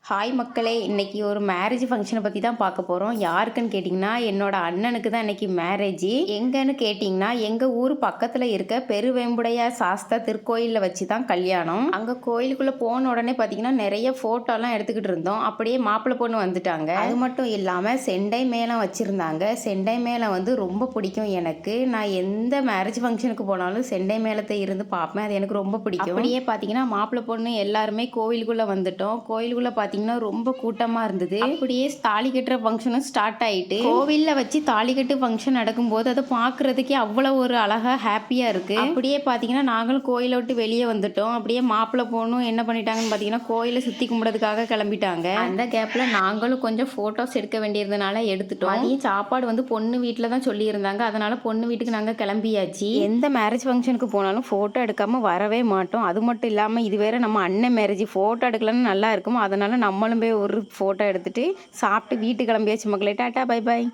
Hi மக்களே, இன்னைக்கு ஒரு மேரேஜ் ஃபங்க்ஷனை பற்றி தான் பார்க்க போகிறோம். யாருக்குன்னு கேட்டிங்கன்னா என்னோட அண்ணனுக்கு தான் இன்னைக்கு மேரேஜ். எங்கன்னு கேட்டிங்கன்னா எங்கள் ஊர் பக்கத்தில் இருக்க பெருவெம்புடையார் சாஸ்தா திருக்கோயிலில் வச்சு தான் கல்யாணம். அங்கே கோயிலுக்குள்ளே போன உடனே பார்த்தீங்கன்னா நிறைய ஃபோட்டோலாம் எடுத்துக்கிட்டு இருந்தோம். அப்படியே மாப்பிள்ளை பொண்ணு வந்துட்டாங்க. அது மட்டும் இல்லாமல் செண்டை மேளம் வச்சுருந்தாங்க. செண்டை மேளம் வந்து ரொம்ப பிடிக்கும் எனக்கு. நான் எந்த மேரேஜ் ஃபங்க்ஷனுக்கு போனாலும் செண்டை மேளத்தை இருந்து பார்ப்பேன். அது எனக்கு ரொம்ப பிடிக்கும். அப்படியே பார்த்தீங்கன்னா மாப்பிள்ளை பொண்ணு எல்லாருமே கோயிலுக்குள்ளே வந்துட்டோம். கோயிலுக்குள்ளே பார்த்தீங்கன்னா ரொம்ப கூட்டமா இருந்தது. அப்படியே தாலி கட்டுற ஃபங்க்ஷனும் ஸ்டார்ட் ஆயிட்டு கோவில்ல வச்சு தாலி கட்டு ஃபங்க்ஷன் நடக்கும்போது அதை பார்க்கறதுக்கே அவ்வளவு ஒரு அழகா ஹாப்பியா இருக்கு. அப்படியே பார்த்தீங்கன்னா நாங்களும் கோயிலை விட்டு வெளியே வந்துட்டோம். அப்படியே மாப்பிள்ளை பொண்ணும் என்ன பண்ணிட்டாங்கன்னு பார்த்தீங்கன்னா கோயிலை சுற்றி கும்பிடுறதுக்காக கிளம்பிட்டாங்க. அந்த கேப்ல நாங்களும் கொஞ்சம் ஃபோட்டோஸ் எடுக்க வேண்டியதுனால எடுத்துட்டோம். அதையும் சாப்பாடு வந்து பொண்ணு வீட்டில் தான் சொல்லியிருந்தாங்க. அதனால பொண்ணு வீட்டுக்கு நாங்கள் கிளம்பியாச்சு. எந்த மேரேஜ் ஃபங்க்ஷனுக்கு போனாலும் ஃபோட்டோ எடுக்காம வரவே மாட்டோம். அது மட்டும் இல்லாமல் இது வேற நம்ம அண்ணன் மேரேஜ், ஃபோட்டோ எடுக்கலன்னு நல்லா இருக்கும். அதனால நம்மளும் போய் ஒரு ஃபோட்டோ எடுத்துட்டு சாப்பிட்டு வீட்டுக்கு கிளம்பியாச்சு மக்களே. Tata bye bye.